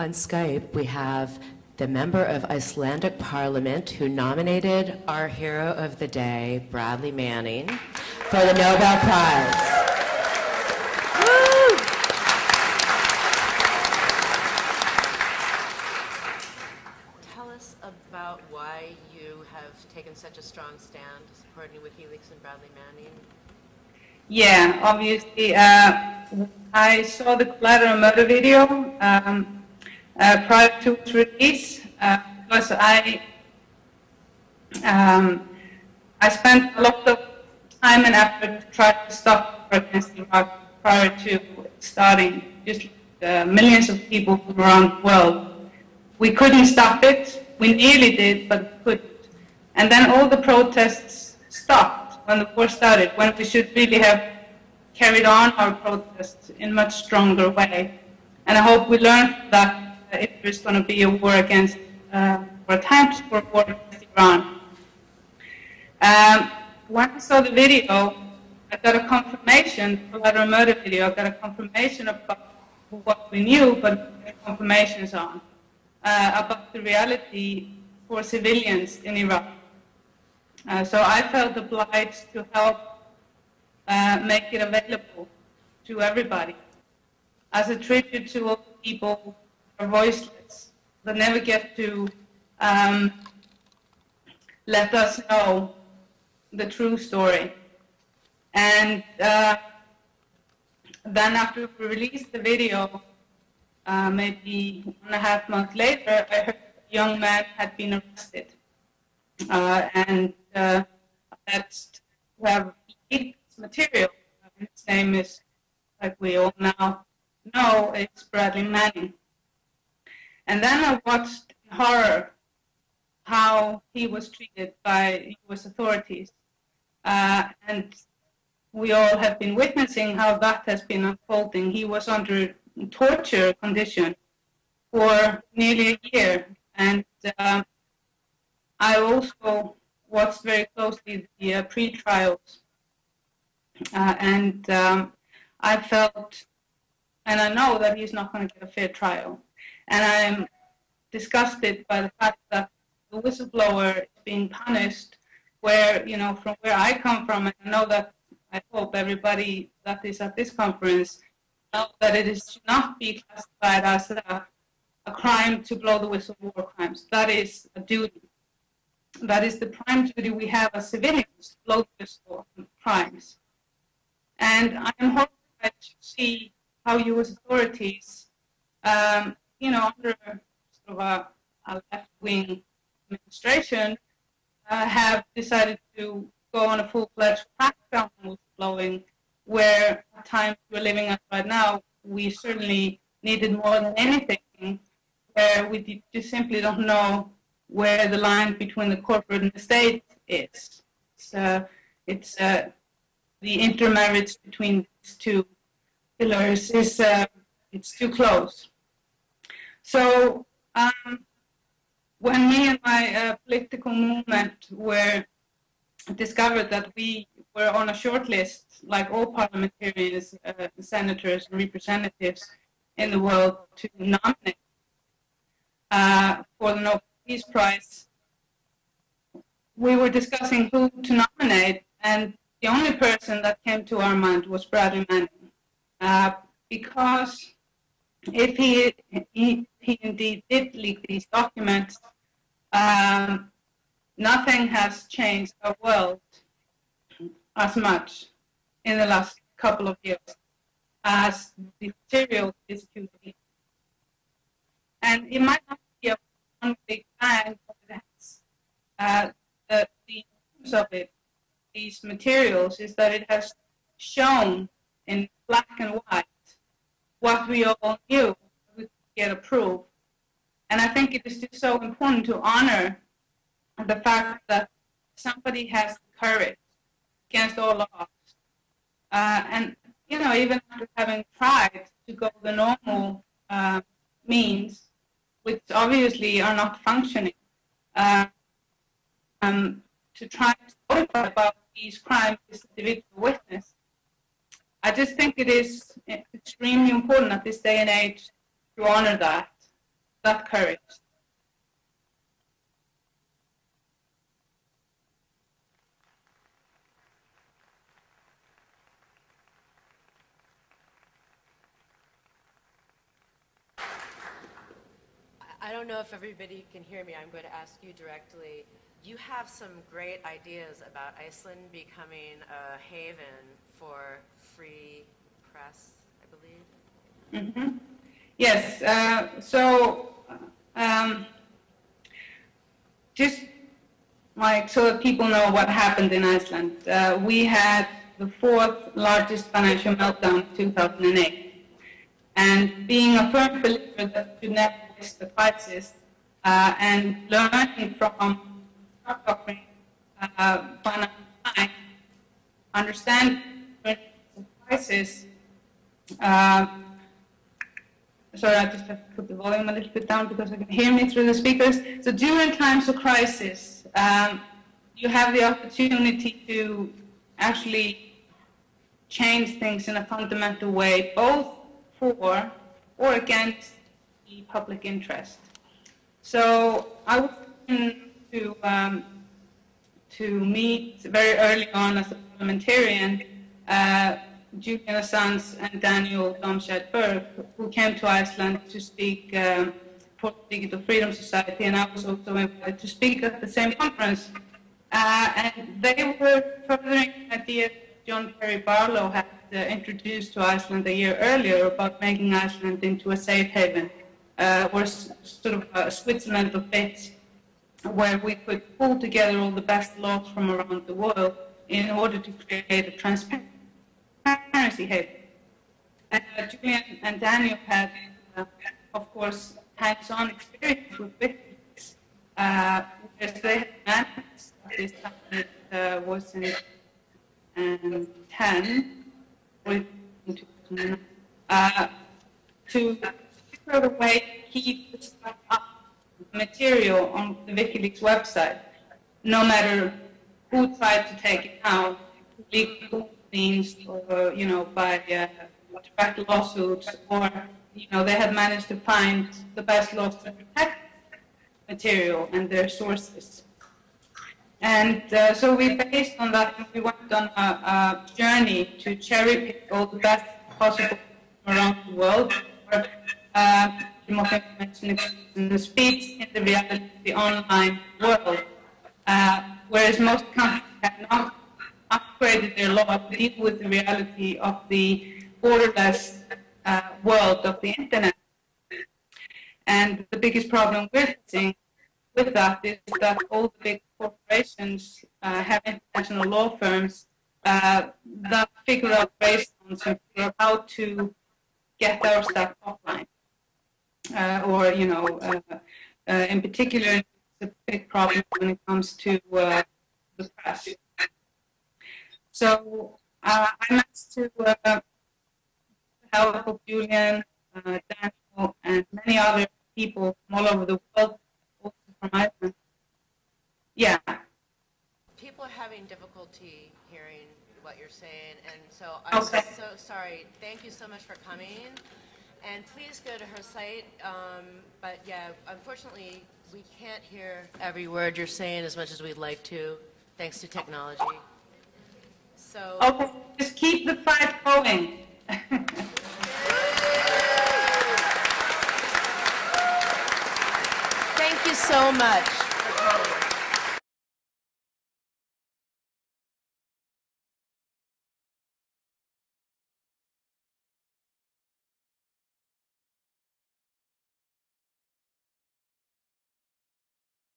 On Skype, we have the member of Icelandic Parliament who nominated our hero of the day, Bradley Manning, for the Nobel Prize. Woo! Tell us about why you have taken such a strong stand supporting WikiLeaks and Bradley Manning. Yeah, obviously, I saw the collateral murder video prior to its release, because I spent a lot of time and effort to try to stop the war against Iraq prior to starting, just millions of people from around the world. We couldn't stop it. We nearly did, but we couldn't. And then all the protests stopped when the war started, when we should really have carried on our protests in a much stronger way. And I hope we learn from that if there's going to be a war against, or attempts for a war against Iran. When I saw the video, I got a confirmation, the collateral murder video, I got a confirmation about what we knew, but confirmations on, about the reality for civilians in Iraq. So I felt obliged to help make it available to everybody as a tribute to all the people who are voiceless, that never get to let us know the true story. And then after we released the video, maybe 1.5 months later, I heard a young man had been arrested. And that's to have leaked material. His name is, like we all now know, it's Bradley Manning. And then I watched in horror how he was treated by US authorities. And we all have been witnessing how that has been unfolding. He was under torture condition for nearly a year. And I also watched very closely the pre-trials. And I felt, and I know that he's not going to get a fair trial. And I'm disgusted by the fact that the whistleblower is being punished where, you know, from where I come from, and I know that I hope everybody that is at this conference know that it should not be classified as a crime to blow the whistle for war crimes. That is a duty. That is the prime duty we have as civilians, to blow the whistle on crimes. And I am horrified to see how U.S. authorities, you know, under sort of a left-wing administration, have decided to go on a full-fledged crackdown on whistleblowing, where at times we're living at right now, we certainly needed more than anything, where we just simply don't know where the line between the corporate and the state is. It's the intermarriage between these two pillars is it's too close. So when me and my political movement were discovered that we were on a short list, like all parliamentarians, senators, and representatives in the world, to nominate for the Nobel Peace Prize, we were discussing who to nominate, and the only person that came to our mind was Bradley Manning, because if he indeed did leak these documents, nothing has changed our world as much in the last couple of years as the material is accusing. And it might not be a one big bang, but it has the use of it, these materials, is that it has shown in black and white what we all knew we could get approved. And I think it is just so important to honor the fact that somebody has the courage against all odds. And, you know, even after having tried to go the normal means, which obviously are not functioning, to try to notify about these crimes as individual witness, I just think it is extremely important at this day and age to honor that. that courage. I don't know if everybody can hear me. I'm going to ask you directly. You have some great ideas about Iceland becoming a haven for free press, I believe. Mm-hmm. Yes. Just like so that people know what happened in Iceland, we had the 4th largest financial meltdown in 2008. And being a firm believer that you never waste the crisis and learning from suffering financial time, understand the crisis. Sorry, I just have to put the volume a little bit down because I can hear me through the speakers. So during times of crisis, you have the opportunity to actually change things in a fundamental way, both for or against the public interest. So I was to meet very early on as a parliamentarian Julian Assange and Daniel Domscheit-Berg, who came to Iceland to speak for the Digital Freedom Society, and I was also invited to speak at the same conference. And they were furthering an idea John Perry Barlow had introduced to Iceland a year earlier about making Iceland into a safe haven, or sort of a Switzerland of bits, where we could pull together all the best laws from around the world in order to create a transparency haven. And Julian and Daniel had, of course, hands-on experience with Wikileaks, whereas they had managed this time was in 2010, or in 2009, to figure out a way to keep the stuff up material on the WikiLeaks website, no matter who tried to take it out, legal means, or by direct lawsuits, or they had managed to find the best laws to protect material and their sources. And so we based on that, we went on a journey to cherry pick all the best possible around the world. In the speeds in the reality of the online world, whereas most countries have not upgraded their law to deal with the reality of the borderless world of the internet. And the biggest problem we're facing with that is that all the big corporations have international law firms that figure out ways and figure out how to get our stuff offline. In particular, it's a big problem when it comes to the press. So I managed to help of Julian, Daniel, and many other people from all over the world, also from Iceland. Yeah. People are having difficulty hearing what you're saying, and so I'm so sorry. Thank you so much for coming. And please go to her site, but yeah, unfortunately, we can't hear every word you're saying as much as we'd like to, thanks to technology. So. Okay, just keep the fight going. Thank you so much for coming.